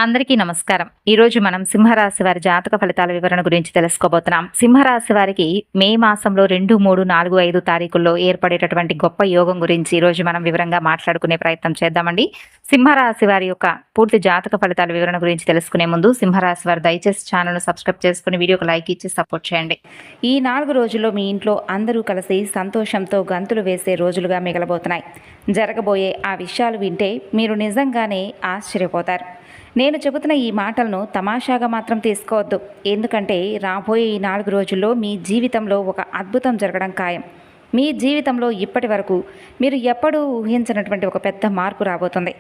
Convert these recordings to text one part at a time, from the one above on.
అందరికీ నమస్కారం. ఈరోజు మనం సింహరాశి వారి జాతక ఫలితాల వివరణ గురించి తెలుసుకోబోతున్నాం. సింహరాశి వారికి మే మాసంలో 2, 3, 4, 5 తారీఖుల్లో ఏర్పడేటటువంటి గొప్ప యోగం గురించి ఈరోజు మనం వివరంగా మాట్లాడుకునే ప్రయత్నం చేద్దామండి. సింహరాశి వారి యొక్క పూర్తి జాతక ఫలితాల వివరణ గురించి తెలుసుకునే ముందు సింహరాశి వారు దయచేసి ఛానల్ను సబ్స్క్రైబ్ చేసుకుని వీడియోకి లైక్ ఇచ్చి సపోర్ట్ చేయండి. ఈ 4 రోజుల్లో మీ ఇంట్లో అందరూ కలిసి సంతోషంతో గంతులు వేసే రోజులుగా మిగలబోతున్నాయి. జరగబోయే ఆ విషయాలు వింటే మీరు నిజంగానే ఆశ్చర్యపోతారు. నేను చెబుతున్న ఈ మాటలను తమాషాగా మాత్రం తీసుకోవద్దు. ఎందుకంటే రాబోయే ఈ 4 రోజుల్లో మీ జీవితంలో ఒక అద్భుతం జరగడం ఖాయం. మీ జీవితంలో ఇప్పటి వరకు మీరు ఎప్పుడూ ఊహించినటువంటి ఒక పెద్ద మార్పు రాబోతుంది.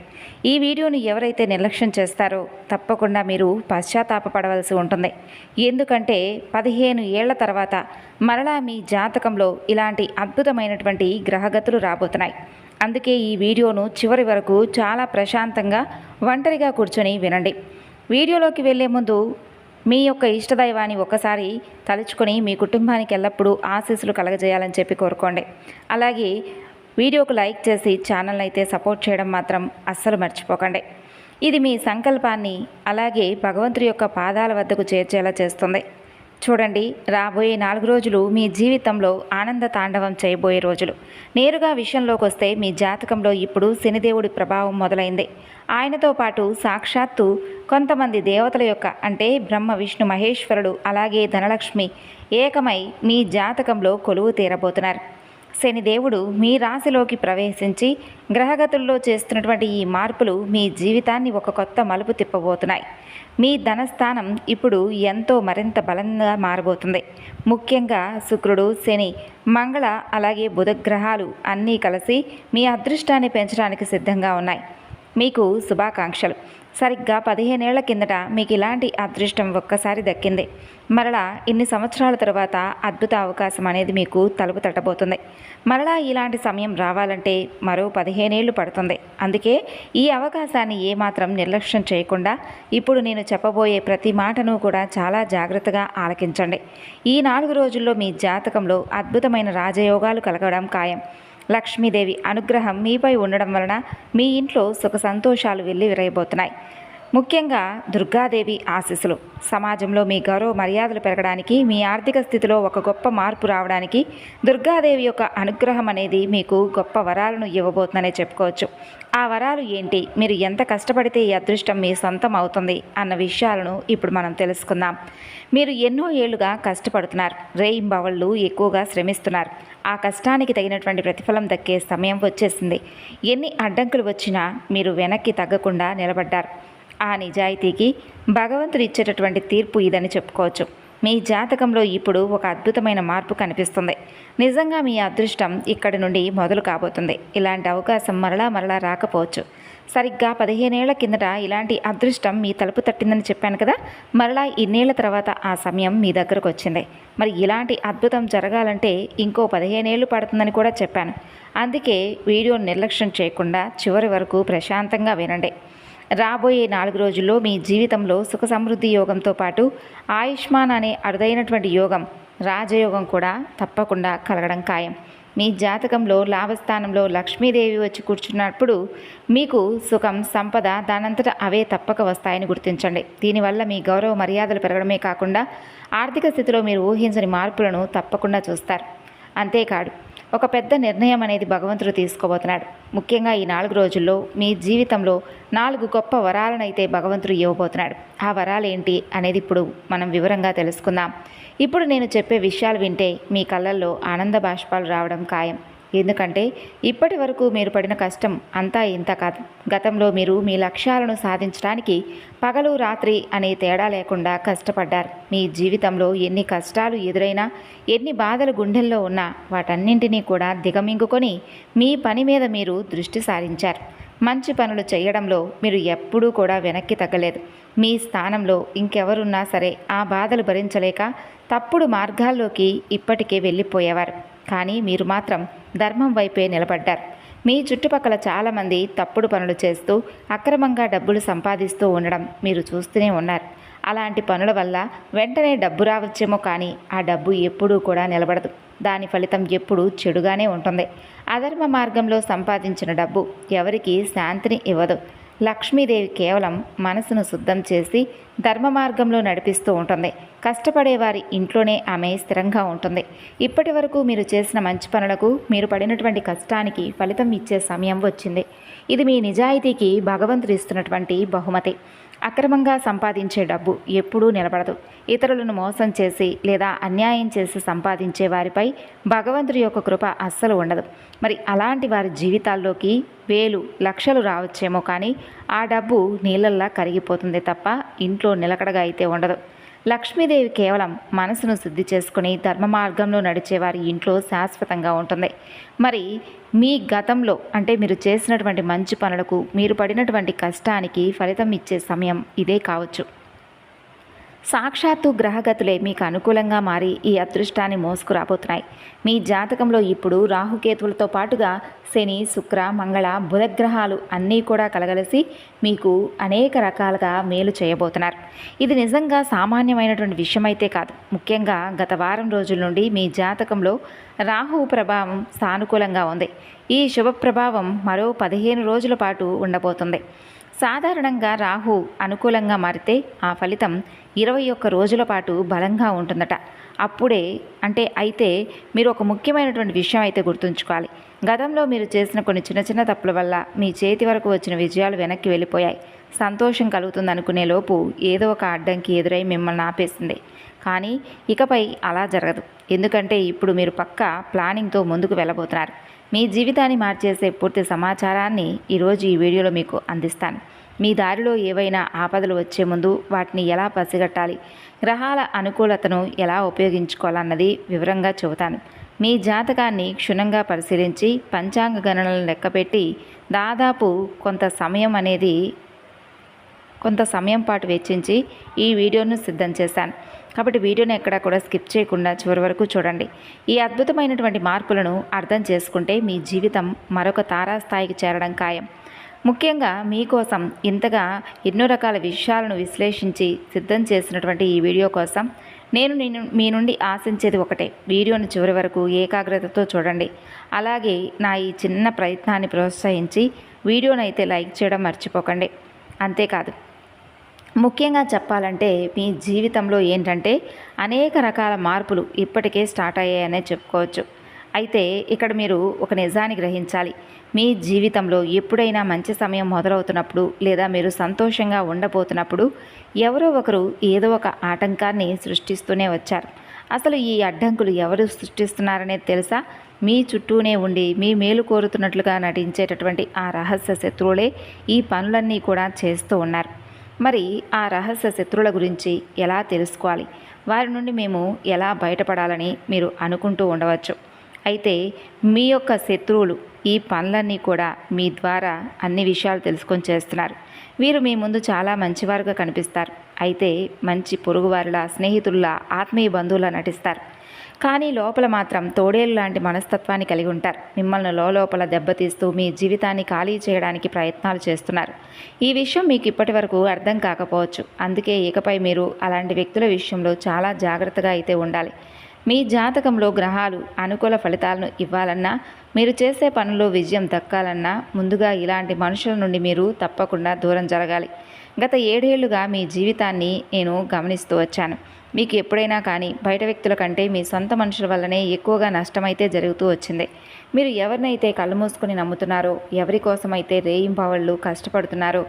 ఈ వీడియోను ఎవరైతే నిర్లక్ష్యం చేస్తారో తప్పకుండా మీరు పశ్చాత్తాపపడవలసి ఉంటుంది. ఎందుకంటే 15 ఏళ్ల తర్వాత మరలా మీ జాతకంలో ఇలాంటి అద్భుతమైనటువంటి గ్రహగతులు రాబోతున్నాయి. అందుకే ఈ వీడియోను చివరి వరకు చాలా ప్రశాంతంగా ఒంటరిగా కూర్చొని వినండి. వీడియోలోకి వెళ్ళే ముందు మీ యొక్క ఇష్టదైవాన్ని ఒకసారి తలుచుకొని మీ కుటుంబానికి ఎల్లప్పుడూ ఆశీస్సులు కలగజేయాలని చెప్పి కోరుకోండి. అలాగే వీడియోకు లైక్ చేసి ఛానల్ అయితే సపోర్ట్ చేయడం మాత్రం అస్సలు మర్చిపోకండి. ఇది మీ సంకల్పాన్ని అలాగే భగవంతుడి యొక్క పాదాల వద్దకు చేర్చేలా చేస్తుంది. చూడండి, రాబోయే 4 రోజులు మీ జీవితంలో ఆనంద తాండవం చేయబోయే రోజులు. నేరుగా విషయంలోకి వస్తే మీ జాతకంలో ఇప్పుడు శనిదేవుడి ప్రభావం మొదలైంది. ఆయనతో పాటు సాక్షాత్తు కొంతమంది దేవతల యొక్క అంటే బ్రహ్మ, విష్ణు, మహేశ్వరుడు అలాగే ధనలక్ష్మి ఏకమై మీ జాతకంలో కొలువు తీరబోతున్నారు. శనిదేవుడు మీ రాశిలోకి ప్రవేశించి గ్రహగతుల్లో చేస్తున్నటువంటి ఈ మార్పులు మీ జీవితాన్ని ఒక కొత్త మలుపు తిప్పబోతున్నాయి. మీ ధనస్థానం ఇప్పుడు ఎంతో మరింత బలంగా మారబోతుంది. ముఖ్యంగా శుక్రుడు, శని, మంగళ అలాగే బుధ గ్రహాలు అన్నీ కలిసి మీ అదృష్టాన్ని పెంచడానికి సిద్ధంగా ఉన్నాయి. మీకు శుభాకాంక్షలు. సరిగ్గా 15 ఏళ్ల కిందట మీకు ఇలాంటి అదృష్టం ఒక్కసారి దక్కింది. మరలా ఇన్ని సంవత్సరాల తర్వాత అద్భుత అవకాశం అనేది మీకు తలుపు తట్టబోతుంది. మరలా ఇలాంటి సమయం రావాలంటే మరో 15 ఏళ్ళు పడుతుంది. అందుకే ఈ అవకాశాన్ని ఏమాత్రం నిర్లక్ష్యం చేయకుండా ఇప్పుడు నేను చెప్పబోయే ప్రతి మాటను కూడా చాలా జాగ్రత్తగా ఆలకించండి. ఈ 4 రోజుల్లో మీ జాతకంలో అద్భుతమైన రాజయోగాలు కలగడం ఖాయం. లక్ష్మీదేవి అనుగ్రహం మీపై ఉండడం వలన మీ ఇంట్లో సుఖ సంతోషాలు విర్రవీగబోతున్నాయి. ముఖ్యంగా దుర్గాదేవి ఆశీస్సులు సమాజంలో మీ గౌరవ మర్యాదలు పెరగడానికి, మీ ఆర్థిక స్థితిలో ఒక గొప్ప మార్పు రావడానికి దుర్గాదేవి యొక్క అనుగ్రహం అనేది మీకు గొప్ప వరాలను ఇవ్వబోతుందనే చెప్పుకోవచ్చు. ఆ వరాలు ఏంటి, మీరు ఎంత కష్టపడితే ఈ అదృష్టం మీ సొంతం అవుతుంది అన్న విషయాలను ఇప్పుడు మనం తెలుసుకుందాం. మీరు ఎన్నో ఏళ్లుగా కష్టపడుతున్నారు, రేయింబవళ్ళు ఎక్కువగా శ్రమిస్తున్నారు. ఆ కష్టానికి తగినటువంటి ప్రతిఫలం దక్కే సమయం వచ్చేసింది. ఎన్ని అడ్డంకులు వచ్చినా మీరు వెనక్కి తగ్గకుండా నిలబడ్డారు. ఆ నిజాయితీకి భగవంతుడు ఇచ్చేటటువంటి తీర్పు ఇదని చెప్పుకోవచ్చు. మీ జాతకంలో ఇప్పుడు ఒక అద్భుతమైన మార్పు కనిపిస్తుంది. నిజంగా మీ అదృష్టం ఇక్కడి నుండి మొదలు కాబోతుంది. ఇలాంటి అవకాశం మరలా రాకపోవచ్చు. సరిగ్గా 15 ఏళ్ల కిందట ఇలాంటి అదృష్టం మీ తలుపు తట్టిందని చెప్పాను కదా. మరలా ఇన్నేళ్ల తర్వాత ఆ సమయం మీ దగ్గరకు వచ్చింది. మరి ఇలాంటి అద్భుతం జరగాలంటే ఇంకో 15 ఏళ్ళు పడుతుందని కూడా చెప్పాను. అందుకే వీడియోను నిర్లక్ష్యం చేయకుండా చివరి వరకు ప్రశాంతంగా వినండి. రాబోయే 4 రోజుల్లో మీ జీవితంలో సుఖ సమృద్ధి యోగంతో పాటు ఆయుష్మాన్ అనే అరుదైనటువంటి యోగం, రాజయోగం కూడా తప్పకుండా కలగడం ఖాయం. మీ జాతకంలో లాభస్థానంలో లక్ష్మీదేవి వచ్చి కూర్చున్నప్పుడు మీకు సుఖం, సంపద దానంతట అవే తప్పక వస్తాయని గుర్తించండి. దీనివల్ల మీ గౌరవ మర్యాదలు పెరగడమే కాకుండా ఆర్థిక స్థితిలో మీరు ఊహించని మార్పులను తప్పకుండా చూస్తారు. అంతేకాదు, ఒక పెద్ద నిర్ణయం అనేది భగవంతుడు తీసుకోబోతున్నాడు. ముఖ్యంగా ఈ 4 రోజుల్లో మీ జీవితంలో 4 గొప్ప వరాలనైతే భగవంతుడు ఇవ్వబోతున్నాడు. ఆ వరాలు ఏంటి అనేది ఇప్పుడు మనం వివరంగా తెలుసుకుందాం. ఇప్పుడు నేను చెప్పే విషయాలు వింటే మీ కళ్ళల్లో ఆనంద బాష్పాలు రావడం ఖాయం. ఎందుకంటే ఇప్పటి వరకు మీరు పడిన కష్టం అంతా ఇంత కాదు. గతంలో మీరు మీ లక్ష్యాలను సాధించడానికి పగలు రాత్రి అనే తేడా లేకుండా కష్టపడ్డారు. మీ జీవితంలో ఎన్ని కష్టాలు ఎదురైనా, ఎన్ని బాధలు గుండెల్లో ఉన్నా వాటన్నింటినీ కూడా దిగమింగుకొని మీ పని మీద మీరు దృష్టి సారించారు. మంచి పనులు చేయడంలో మీరు ఎప్పుడూ కూడా వెనక్కి తగ్గలేదు. మీ స్థానంలో ఇంకెవరున్నా సరే ఆ బాధలు భరించలేక తప్పుడు మార్గాల్లోకి ఇప్పటికే వెళ్ళిపోయేవారు. కానీ మీరు మాత్రం ధర్మం వైపే నిలబడ్డారు. మీ చుట్టుపక్కల చాలామంది తప్పుడు పనులు చేస్తూ అక్రమంగా డబ్బులు సంపాదిస్తూ ఉండడం మీరు చూస్తూనే ఉన్నారు. అలాంటి పనుల వల్ల వెంటనే డబ్బు రావచ్చేమో, కానీ ఆ డబ్బు ఎప్పుడూ కూడా నిలబడదు. దాని ఫలితం ఎప్పుడూ చెడుగానే ఉంటుంది. అధర్మ మార్గంలో సంపాదించిన డబ్బు ఎవరికి శాంతిని ఇవ్వదు. లక్ష్మీదేవి కేవలం మనసును శుద్ధం చేసి ధర్మ మార్గంలో నడిపిస్తూ ఉంటుంది. కష్టపడేవారి ఇంట్లోనే ఆమె స్థిరంగా ఉంటుంది. ఇప్పటి వరకు మీరు చేసిన మంచి పనులకు, మీరు పడినటువంటి కష్టానికి ఫలితం ఇచ్చే సమయం వచ్చింది. ఇది మీ నిజాయితీకి భగవంతుడు ఇస్తున్నటువంటి బహుమతి. అక్రమంగా సంపాదించే డబ్బు ఎప్పుడూ నిలబడదు. ఇతరులను మోసం చేసి లేదా అన్యాయం చేసి సంపాదించే వారిపై భగవంతుడి యొక్క కృప అస్సలు ఉండదు. మరి అలాంటి వారి జీవితాల్లోకి వేలు లక్షలు రావచ్చేమో, కానీ ఆ డబ్బు నీళ్ళల్లా కరిగిపోతుంది తప్ప ఇంట్లో నిలకడగా అయితే ఉండదు. లక్ష్మీదేవి కేవలం మనసును శుద్ధి చేసుకుని ధర్మ మార్గంలో నడిచేవారి ఇంట్లో శాశ్వతంగా ఉంటుంది. మరి మీ గతంలో అంటే మీరు చేసినటువంటి మంచి పనులకు, మీరు పడినటువంటి కష్టానికి ఫలితం ఇచ్చే సమయం ఇదే కావచ్చు. సాక్షాత్తు గ్రహగతులే మీకు అనుకూలంగా మారి ఈ అదృష్టాన్ని మోసుకురాబోతున్నాయి. మీ జాతకంలో ఇప్పుడు రాహుకేతువులతో పాటుగా శని, శుక్ర, మంగళ, బుధగ్రహాలు అన్నీ కూడా కలగలిసి మీకు అనేక రకాలుగా మేలు చేయబోతున్నారు. ఇది నిజంగా సామాన్యమైనటువంటి విషయం అయితే కాదు. ముఖ్యంగా గత వారం రోజుల నుండి మీ జాతకంలో రాహువు ప్రభావం సానుకూలంగా ఉంది. ఈ శుభ ప్రభావం మరో 15 రోజుల పాటు ఉండబోతుంది. సాధారణంగా రాహు అనుకూలంగా మారితే ఆ ఫలితం 21 రోజుల పాటు బలంగా ఉంటుందట. అప్పుడే అయితే మీరు ఒక ముఖ్యమైనటువంటి విషయం అయితే గుర్తుంచుకోవాలి. గతంలో మీరు చేసిన కొన్ని చిన్న చిన్న తప్పుల వల్ల మీ చేతి వరకు వచ్చిన విజయాలు వెనక్కి వెళ్ళిపోయాయి. సంతోషం కలుగుతుందనుకునే లోపు ఏదో ఒక అడ్డంకి ఎదురై మిమ్మల్ని ఆపేసింది. కానీ ఇకపై అలా జరగదు. ఎందుకంటే ఇప్పుడు మీరు పక్కా ప్లానింగ్తో ముందుకు వెళ్ళబోతున్నారు. మీ జీవితాన్ని మార్చేసే పూర్తి సమాచారాన్ని ఈరోజు ఈ వీడియోలో మీకు అందిస్తాను. మీ దారిలో ఏవైనా ఆపదలు వచ్చే ముందు వాటిని ఎలా పసిగట్టాలి, గ్రహాల అనుకూలతను ఎలా ఉపయోగించుకోవాలన్నది వివరంగా చెబుతాను. మీ జాతకాన్ని క్షుణ్ణంగా పరిశీలించి పంచాంగ గణనలను లెక్కపెట్టి దాదాపు కొంత సమయం పాటు వెచ్చించి ఈ వీడియోను సిద్ధం చేశాను. కాబట్టి వీడియోని ఎక్కడా కూడా స్కిప్ చేయకుండా చివరి వరకు చూడండి. ఈ అద్భుతమైనటువంటి మార్పులను అర్థం చేసుకుంటే మీ జీవితం మరొక తారాస్థాయికి చేరడం ఖాయం. ముఖ్యంగా మీకోసం ఇంతగా ఎన్నో రకాల విషయాలను విశ్లేషించి సిద్ధం చేసినటువంటి ఈ వీడియో కోసం నేను మీ నుండి ఆశించేది ఒకటే. వీడియోను చివరి వరకు ఏకాగ్రతతో చూడండి. అలాగే నా ఈ చిన్న ప్రయత్నాన్ని ప్రోత్సహించి వీడియోనైతే లైక్ చేయడం మర్చిపోకండి. అంతేకాదు, ముఖ్యంగా చెప్పాలంటే మీ జీవితంలో ఏంటంటే అనేక రకాల మార్పులు ఇప్పటికే స్టార్ట్ అయ్యాయనే చెప్పుకోవచ్చు. అయితే ఇక్కడ మీరు ఒక నిజాన్ని గ్రహించాలి. మీ జీవితంలో ఎప్పుడైనా మంచి సమయం మొదలవుతున్నప్పుడు లేదా మీరు సంతోషంగా ఉండబోతున్నప్పుడు ఎవరో ఒకరు ఏదో ఒక ఆటంకాన్ని సృష్టిస్తూనే వచ్చారు. అసలు ఈ అడ్డంకులు ఎవరు సృష్టిస్తున్నారనేది తెలుసా? మీ చుట్టూనే ఉండి మీ మేలు కోరుతున్నట్లుగా నటించేటటువంటి ఆ రహస్య శత్రువులే ఈ పనులన్నీ కూడా చేస్తూ ఉన్నారు. మరి ఆ రహస్య శత్రువుల గురించి ఎలా తెలుసుకోవాలి, వారి నుండి మేము ఎలా బయటపడాలని మీరు అనుకుంటూ ఉండవచ్చు. అయితే మీ యొక్క శత్రువులు ఈ పనులన్నీ కూడా మీ ద్వారా అన్ని విషయాలు తెలుసుకొని చేస్తున్నారు. వీరు మీ ముందు చాలా మంచివారుగా కనిపిస్తారు. అయితే మంచి పొరుగువారిలా, స్నేహితుల్లా, ఆత్మీయ బంధువులా నటిస్తారు. కానీ లోపల మాత్రం తోడేలు లాంటి మనస్తత్వాన్ని కలిగి ఉంటారు. మిమ్మల్ని లోపల దెబ్బతీస్తూ మీ జీవితాన్ని ఖాళీ చేయడానికి ప్రయత్నాలు చేస్తున్నారు. ఈ విషయం మీకు ఇప్పటి వరకు అర్థం కాకపోవచ్చు. అందుకే ఇకపై మీరు అలాంటి వ్యక్తుల విషయంలో చాలా జాగ్రత్తగా అయితే ఉండాలి. మీ జాతకంలో గ్రహాలు అనుకూల ఫలితాలను ఇవ్వాలన్నా, మీరు చేసే పనుల్లో విజయం దక్కాలన్నా ముందుగా ఇలాంటి మనుషుల నుండి మీరు తప్పకుండా దూరం జరగాలి. గత 7 ఏళ్లుగా మీ జీవితాన్ని నేను గమనిస్తూ వచ్చాను. మీకు ఎప్పుడైనా కానీ బయట వ్యక్తుల కంటే మీ సొంత మనుషుల వల్లనే ఎక్కువగా నష్టమైతే జరుగుతూ వచ్చింది. మీరు ఎవరినైతే కళ్ళు మూసుకొని నమ్ముతున్నారో, ఎవరి కోసమైతే రేయింబవళ్ళు కష్టపడుతున్నారో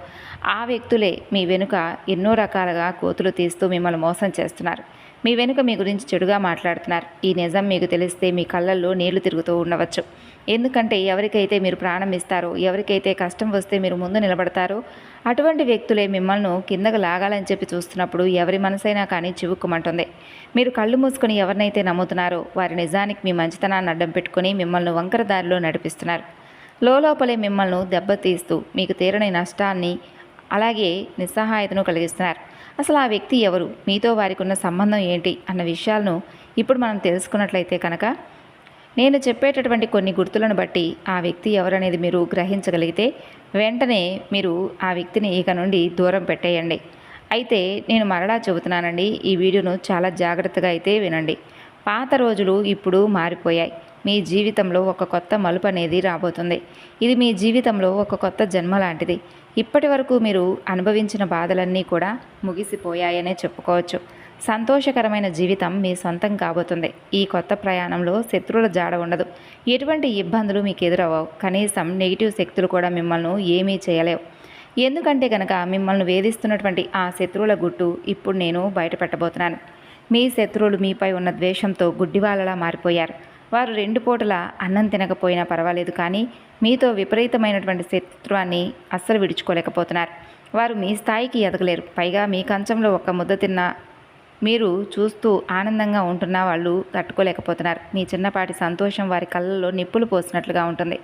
ఆ వ్యక్తులే మీ వెనుక ఎన్నో రకాలుగా కోతులు తీస్తూ మిమ్మల్ని మోసం చేస్తున్నారు. మీ వెనుక మీ గురించి చెడుగా మాట్లాడుతున్నారు. ఈ నిజం మీకు తెలిస్తే మీ కళ్ళల్లో నీళ్లు తిరుగుతూ ఉండవచ్చు. ఎందుకంటే ఎవరికైతే మీరు ప్రాణం ఇస్తారో, ఎవరికైతే కష్టం వస్తే మీరు ముందు నిలబడతారో అటువంటి వ్యక్తులే మిమ్మల్ని కిందకు లాగాలని చెప్పి చూస్తున్నప్పుడు ఎవరి మనసైనా కానీ చివుక్కుమంటుంది. మీరు కళ్ళు మూసుకొని ఎవరినైతే నమ్ముతున్నారో వారి నిజానికి మీ మంచితనాన్ని అడ్డం పెట్టుకుని మిమ్మల్ని వంకర దారిలో నడిపిస్తున్నారు. లోపలే మిమ్మల్ని దెబ్బతీస్తూ మీకు తీరని నష్టాన్ని అలాగే నిస్సహాయతను కలిగిస్తున్నారు. అసలు ఆ వ్యక్తి ఎవరు, మీతో వారికి ఉన్న సంబంధం ఏంటి అన్న విషయాలను ఇప్పుడు మనం తెలుసుకున్నట్లయితే కనుక నేను చెప్పేటటువంటి కొన్ని గుర్తులను బట్టి ఆ వ్యక్తి ఎవరనేది మీరు గ్రహించగలిగితే వెంటనే మీరు ఆ వ్యక్తిని ఇక నుండి దూరం పెట్టేయండి. అయితే నేను మరలా చెబుతున్నానండి, ఈ వీడియోను చాలా జాగ్రత్తగా అయితే వినండి. పాత రోజులు ఇప్పుడు మారిపోయాయి. మీ జీవితంలో ఒక కొత్త మలుపు అనేది రాబోతుంది. ఇది మీ జీవితంలో ఒక కొత్త జన్మ లాంటిది. ఇప్పటి వరకు మీరు అనుభవించిన బాధలన్నీ కూడా ముగిసిపోయాయనే చెప్పుకోవచ్చు. సంతోషకరమైన జీవితం మీ సొంతం కాబోతుంది. ఈ కొత్త ప్రయాణంలో శత్రువుల జాడ ఉండదు. ఎటువంటి ఇబ్బందులు మీకు ఎదురవ్వవు. కనీసం నెగిటివ్ శక్తులు కూడా మిమ్మల్ని ఏమీ చేయలేవు. ఎందుకంటే కనుక మిమ్మల్ని వేధిస్తున్నటువంటి ఆ శత్రువుల గుట్టు ఇప్పుడు నేను బయటపెట్టబోతున్నాను. మీ శత్రువులు మీపై ఉన్న ద్వేషంతో గుడ్డివాళ్ళలా మారిపోయారు. వారు 2 పూటల అన్నం తినకపోయినా పర్వాలేదు, కానీ మీతో విపరీతమైనటువంటి శత్రుత్వాన్ని అస్సలు విడుచుకోలేకపోతున్నారు. వారు మీ స్థాయికి ఎదగలేరు. పైగా మీ కంచంలో ఒక ముద్ద తిన్న మీరు చూస్తూ ఆనందంగా ఉంటున్నా వాళ్ళు తట్టుకోలేకపోతున్నారు. మీ చిన్నపాటి సంతోషం వారి కళ్ళల్లో నిప్పులు పోసినట్లుగా ఉంటుంది.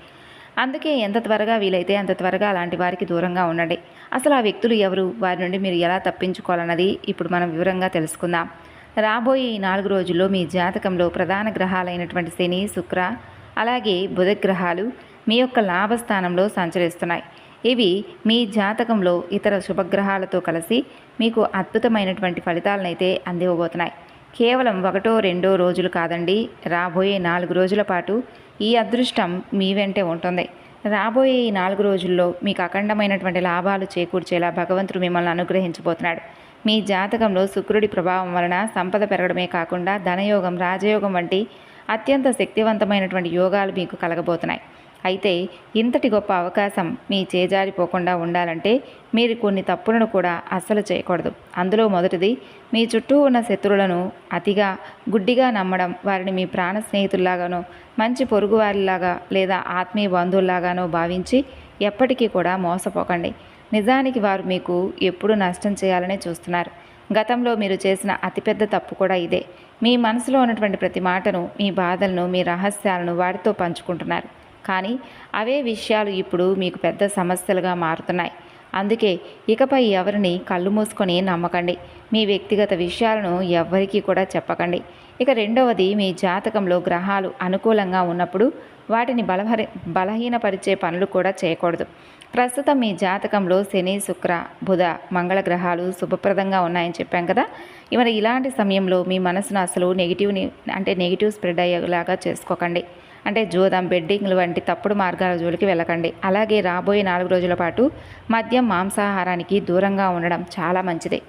అందుకే ఎంత త్వరగా వీలైతే అంత త్వరగా అలాంటి వారికి దూరంగా ఉండండి. అసలు ఆ వ్యక్తులు ఎవరు, వారి నుండి మీరు ఎలా తప్పించుకోవాలన్నది ఇప్పుడు మనం వివరంగా తెలుసుకుందాం. రాబోయే ఈ 4 రోజుల్లో మీ జాతకంలో ప్రధాన గ్రహాలైనటువంటి శని, శుక్ర, అలాగే బుధ గ్రహాలు మీ యొక్క లాభస్థానంలో సంచరిస్తున్నాయి. ఇవి మీ జాతకంలో ఇతర శుభగ్రహాలతో కలిసి మీకు అద్భుతమైనటువంటి ఫలితాలనైతే అందివ్వబోతున్నాయి. కేవలం 1, 2 రోజులు కాదండి, రాబోయే 4 రోజుల పాటు ఈ అదృష్టం మీ వెంటే ఉంటుంది. రాబోయే ఈ 4 రోజుల్లో మీకు అఖండమైనటువంటి లాభాలు చేకూర్చేలా భగవంతుడు మిమ్మల్ని అనుగ్రహించబోతున్నాడు. మీ జాతకంలో శుక్రుడి ప్రభావం వలన సంపద పెరగడమే కాకుండా ధనయోగం, రాజయోగం వంటి అత్యంత శక్తివంతమైనటువంటి యోగాలు మీకు కలగబోతున్నాయి. అయితే ఇంతటి గొప్ప అవకాశం మీ చేజారిపోకుండా ఉండాలంటే మీరు కొన్ని తప్పులను కూడా అస్సలు చేయకూడదు. అందులో మొదటిది, మీ చుట్టూ ఉన్న శత్రువులను అతిగా గుడ్డిగా నమ్మడం. వారిని మీ ప్రాణ స్నేహితుల్లాగానో, మంచి పొరుగువారిలాగా లేదా ఆత్మీయ బంధువుల్లాగానో భావించి ఎప్పటికీ కూడా మోసపోకండి. నిజానికి వారు మీకు ఎప్పుడూ నష్టం చేయాలనే చూస్తున్నారు. గతంలో మీరు చేసిన అతిపెద్ద తప్పు కూడా ఇదే. మీ మనసులో ఉన్నటువంటి ప్రతి మాటను, మీ బాధలను, మీ రహస్యాలను వారితో పంచుకుంటున్నారు. కానీ అవే విషయాలు ఇప్పుడు మీకు పెద్ద సమస్యలుగా మారుతున్నాయి. అందుకే ఇకపై ఎవరిని కళ్ళు మూసుకొని నమ్మకండి. మీ వ్యక్తిగత విషయాలను ఎవ్వరికీ కూడా చెప్పకండి. ఇక రెండవది, మీ జాతకంలో గ్రహాలు అనుకూలంగా ఉన్నప్పుడు వాటిని బలహీనపరిచే పనులు కూడా చేయకూడదు. ప్రస్తుతం మీ జాతకంలో శని, శుక్ర, బుధ, మంగళ గ్రహాలు శుభప్రదంగా ఉన్నాయని చెప్పాం కదా. మరి ఇలాంటి సమయంలో మీ మనసును అసలు నెగిటివ్ స్ప్రెడ్ అయ్యేలాగా చేసుకోకండి. అంటే జూదం, బెడ్డింగ్లు వంటి తప్పుడు మార్గాల జోలికి వెళ్ళకండి. అలాగే రాబోయే 4 రోజుల పాటు మద్యం, మాంసాహారానికి దూరంగా ఉండడం చాలా మంచిది.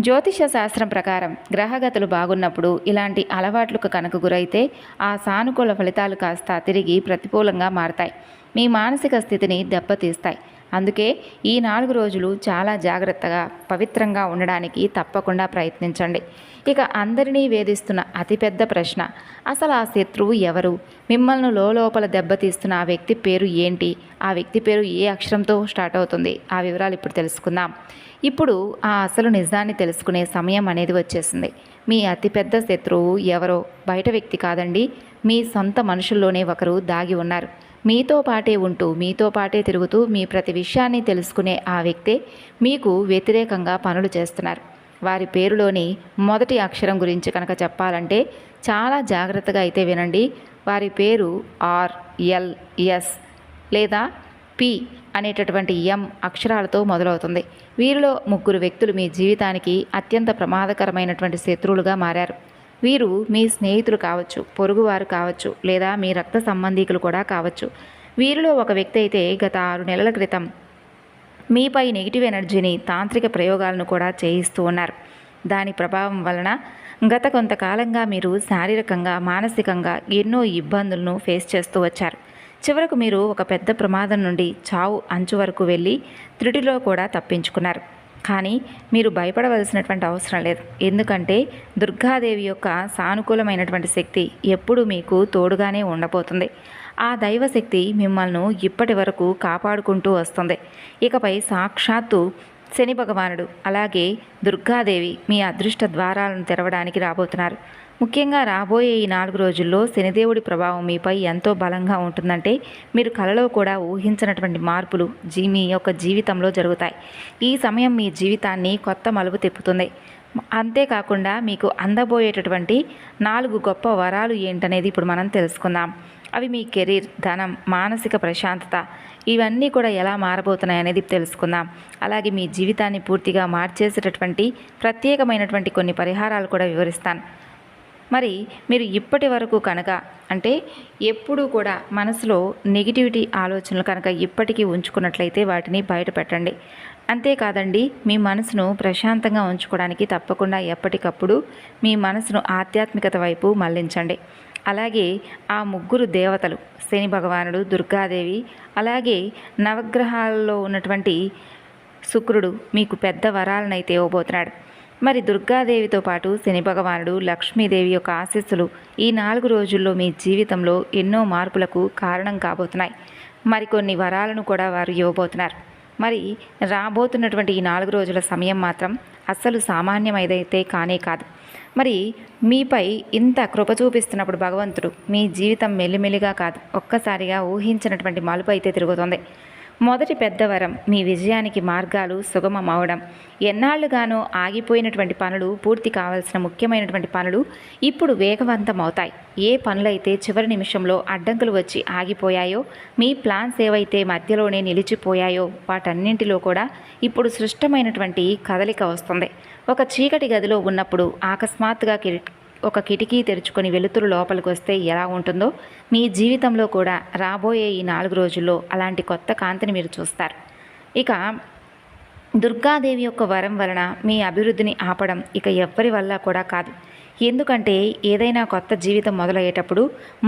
జ్యోతిష శాస్త్రం ప్రకారం గ్రహగతులు బాగున్నప్పుడు ఇలాంటి అలవాట్లకు కనుక గురైతే ఆ సానుకూల ఫలితాలు కాస్త తిరిగి ప్రతికూలంగా మారతాయి. మీ మానసిక స్థితిని దెబ్బతీస్తాయి. అందుకే ఈ 4 రోజులు చాలా జాగ్రత్తగా, పవిత్రంగా ఉండడానికి తప్పకుండా ప్రయత్నించండి. ఇక అందరినీ వేధిస్తున్న అతిపెద్ద ప్రశ్న, అసలు ఆ శత్రువు ఎవరు? మిమ్మల్ని లోపల దెబ్బతీస్తున్న ఆ వ్యక్తి పేరు ఏంటి? ఆ వ్యక్తి పేరు ఏ అక్షరంతో స్టార్ట్ అవుతుంది? ఆ వివరాలు ఇప్పుడు తెలుసుకుందాం. ఇప్పుడు ఆ అసలు నిజాన్ని తెలుసుకునే సమయం అనేది వచ్చేసింది. మీ అతిపెద్ద శత్రువు ఎవరో బయట వ్యక్తి కాదండి, మీ సొంత మనుషుల్లోనే ఒకరు దాగి ఉన్నారు. మీతో పాటే ఉంటూ, మీతో పాటే తిరుగుతూ, మీ ప్రతి విషయాన్ని తెలుసుకునే ఆ వ్యక్తే మీకు వ్యతిరేకంగా పనులు చేస్తున్నారు. వారి పేరులోని మొదటి అక్షరం గురించి కనుక చెప్పాలంటే చాలా జాగ్రత్తగా అయితే వినండి. వారి పేరు ఆర్, ఎల్, ఎస్ లేదా పి అనేటటువంటి ఎం అక్షరాలతో మొదలవుతుంది. వీరిలో 3 వ్యక్తులు మీ జీవితానికి అత్యంత ప్రమాదకరమైనటువంటి శత్రువులుగా మారారు. వీరు మీ స్నేహితులు కావచ్చు, పొరుగువారు కావచ్చు, లేదా మీ రక్త సంబంధీకులు కూడా కావచ్చు. వీరిలో ఒక వ్యక్తి అయితే గత 6 నెలల క్రితం మీపై నెగిటివ్ ఎనర్జీని, తాంత్రిక ప్రయోగాలను కూడా చేయిస్తూ ఉన్నారు. దాని ప్రభావం వలన గత కొంతకాలంగా మీరు శారీరకంగా, మానసికంగా ఎన్నో ఇబ్బందులను ఫేస్ చేస్తూ వచ్చారు. చివరకు మీరు ఒక పెద్ద ప్రమాదం నుండి చావు అంచు వరకు వెళ్ళి త్రుటిలో కూడా తప్పించుకున్నారు. కానీ మీరు భయపడవలసినటువంటి అవసరం లేదు. ఎందుకంటే దుర్గాదేవి యొక్క సానుకూలమైనటువంటి శక్తి ఎప్పుడూ మీకు తోడుగానే ఉండబోతుంది. ఆ దైవశక్తి మిమ్మల్ని ఇప్పటి వరకు కాపాడుకుంటూ వస్తుంది. ఇకపై సాక్షాత్తు శని భగవానుడు అలాగే దుర్గాదేవి మీ అదృష్ట ద్వారాలను తెరవడానికి రాబోతున్నారు. ముఖ్యంగా రాబోయే ఈ 4 రోజుల్లో శనిదేవుడి ప్రభావం మీపై ఎంతో బలంగా ఉంటుందంటే మీరు కలలో కూడా ఊహించినటువంటి మార్పులు మీ యొక్క జీవితంలో జరుగుతాయి. ఈ సమయం మీ జీవితాన్ని కొత్త మలుపు తిప్పుతుంది. అంతేకాకుండా మీకు అందబోయేటటువంటి 4 గొప్ప వరాలు ఏంటనేది ఇప్పుడు మనం తెలుసుకుందాం. అవి మీ కెరీర్, ధనం, మానసిక ప్రశాంతత ఇవన్నీ కూడా ఎలా మారబోతున్నాయి అనేది తెలుసుకుందాం. అలాగే మీ జీవితాన్ని పూర్తిగా మార్చేసేటటువంటి ప్రత్యేకమైనటువంటి కొన్ని పరిహారాలు కూడా వివరిస్తాను. మరి మీరు ఇప్పటి వరకు కనుక అంటే ఎప్పుడూ కూడా మనసులో నెగిటివిటీ ఆలోచనలు కనుక ఇప్పటికీ ఉంచుకున్నట్లయితే వాటిని బయట పెట్టండి. అంతేకాదండి, మీ మనసును ప్రశాంతంగా ఉంచుకోవడానికి తప్పకుండా ఎప్పటికప్పుడు మీ మనసును ఆధ్యాత్మికత వైపు మళ్లించండి. అలాగే ఆ ముగ్గురు దేవతలు శని భగవానుడు, దుర్గాదేవి, అలాగే నవగ్రహాల్లో ఉన్నటువంటి శుక్రుడు మీకు పెద్ద వరాలనైతే ఇవ్వబోతున్నాడు. మరి దుర్గాదేవితో పాటు శని భగవానుడు, లక్ష్మీదేవి యొక్క ఆశీస్సులు ఈ 4 రోజుల్లో మీ జీవితంలో ఎన్నో మార్పులకు కారణం కాబోతున్నాయి. మరికొన్ని వరాలను కూడా వారు ఇవ్వబోతున్నారు. మరి రాబోతున్నటువంటి ఈ 4 రోజుల సమయం మాత్రం అస్సలు సామాన్యమైదైతే కానే కాదు. మరి మీపై ఇంత కృప చూపిస్తున్నప్పుడు భగవంతుడు మీ జీవితం మెల్లిమెల్లిగా కాదు, ఒక్కసారిగా ఊహించినటువంటి మలుపు అయితే తిరుగుతుంది. మొదటి పెద్ద వరం మీ విజయానికి మార్గాలు సుగమం అవడం. ఎన్నాళ్లుగానో ఆగిపోయినటువంటి పనులు, పూర్తి కావాల్సిన ముఖ్యమైనటువంటి పనులు ఇప్పుడు వేగవంతం అవుతాయి. ఏ పనులైతే చివరి నిమిషంలో అడ్డంకులు వచ్చి ఆగిపోయాయో, మీ ప్లాన్స్ ఏవైతే మధ్యలోనే నిలిచిపోయాయో వాటన్నింటిలో కూడా ఇప్పుడు సృష్టమైనటువంటి కదలిక వస్తుంది. ఒక చీకటి గదిలో ఉన్నప్పుడు అకస్మాత్తుగా ఒక కిటికీ తెరుచుకొని వెలుతురు లోపలికి వస్తే ఎలా ఉంటుందో, మీ జీవితంలో కూడా రాబోయే ఈ 4 రోజుల్లో అలాంటి కొత్త కాంతిని మీరు చూస్తారు. ఇక దుర్గాదేవి యొక్క వరం వలన మీ అభివృద్ధిని ఆపడం ఇక ఎవ్వరి వల్ల కూడా కాదు. ఎందుకంటే ఏదైనా కొత్త జీవితం మొదలయ్యేటప్పుడు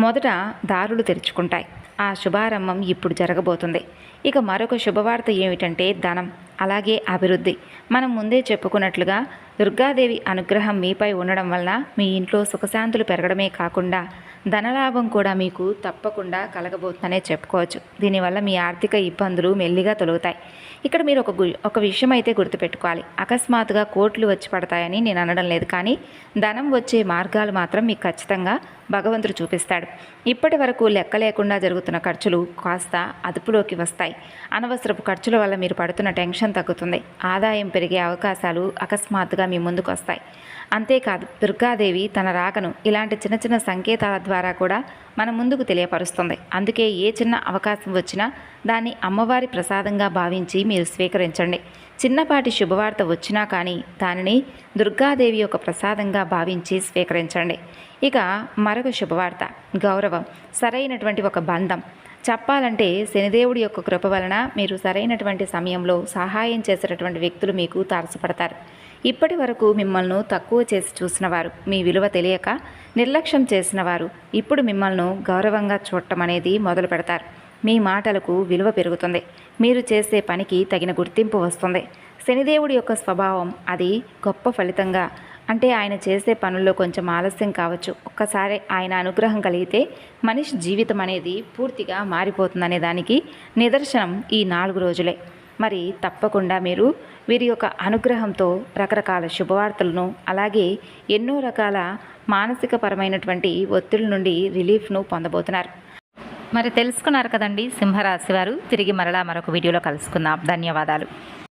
మొదట దారులు తెరుచుకుంటాయి. ఆ శుభారంభం ఇప్పుడు జరగబోతుంది. ఇక మరొక శుభవార్త ఏమిటంటే ధనం, అలాగే అభివృద్ధి. మనం ముందే చెప్పుకున్నట్లుగా దుర్గాదేవి అనుగ్రహం మీపై ఉండడం వలన మీ ఇంట్లో సుఖశాంతులు పెరగడమే కాకుండా ధనలాభం కూడా మీకు తప్పకుండా కలగబోతుందనే చెప్పుకోవచ్చు. దీనివల్ల మీ ఆర్థిక ఇబ్బందులు మెల్లిగా తొలగుతాయి. ఇక్కడ మీరు ఒక విషయం అయితే గుర్తుపెట్టుకోవాలి. అకస్మాత్తుగా కోట్లు వచ్చి పడతాయని నేను అనడం లేదు, కానీ ధనం వచ్చే మార్గాలు మాత్రం మీకు ఖచ్చితంగా భగవంతుడు చూపిస్తాడు. ఇప్పటి వరకు లెక్క లేకుండా జరుగుతున్న ఖర్చులు కాస్త అదుపులోకి వస్తాయి. అనవసరపు ఖర్చుల వల్ల మీరు పడుతున్న టెన్షన్ తగ్గుతుంది. ఆదాయం పెరిగే అవకాశాలు అకస్మాత్తుగా మీ ముందుకు వస్తాయి. అంతేకాదు, దుర్గాదేవి తన రాకను ఇలాంటి చిన్న చిన్న సంకేతాల ద్వారా కూడా మన ముందుకు తెలియపరుస్తుంది. అందుకే ఏ చిన్న అవకాశం వచ్చినా దాన్ని అమ్మవారి ప్రసాదంగా భావించి మీరు స్వీకరించండి. చిన్నపాటి శుభవార్త వచ్చినా కానీ దానిని దుర్గాదేవి యొక్క ప్రసాదంగా భావించి స్వీకరించండి. ఇక మరొక శుభవార్త గౌరవం, సరైనటువంటి ఒక బంధం. చెప్పాలంటే శనిదేవుడి యొక్క కృప వలన మీరు సరైనటువంటి సమయంలో సహాయం చేసేటటువంటి వ్యక్తులు మీకు తారసపడతారు. ఇప్పటి వరకు మిమ్మల్ని తక్కువ చేసి చూసిన వారు, మీ విలువ తెలియక నిర్లక్ష్యం చేసిన వారు ఇప్పుడు మిమ్మల్ని గౌరవంగా చూడటం అనేది మొదలు పెడతారు. మీ మాటలకు విలువ పెరుగుతుంది. మీరు చేసే పనికి తగిన గుర్తింపు వస్తుంది. శనిదేవుడి యొక్క స్వభావం అది గొప్ప ఫలితంగా, అంటే ఆయన చేసే పనుల్లో కొంచెం ఆలస్యం కావచ్చు. ఒక్కసారి ఆయన అనుగ్రహం కలిగితే మనిషి జీవితం అనేది పూర్తిగా మారిపోతుందనే దానికి నిదర్శనం ఈ 4 రోజులే. మరి తప్పకుండా మీరు వీరి యొక్క అనుగ్రహంతో రకరకాల శుభవార్తలను, అలాగే ఎన్నో రకాల మానసిక పరమైనటువంటి ఒత్తిడి నుండి రిలీఫ్ను పొందబోతున్నారు. మరి తెలుసుకున్నారు కదండి సింహరాశి వారు. తిరిగి మరలా మరొక వీడియోలో కలుసుకుందాం. ధన్యవాదాలు.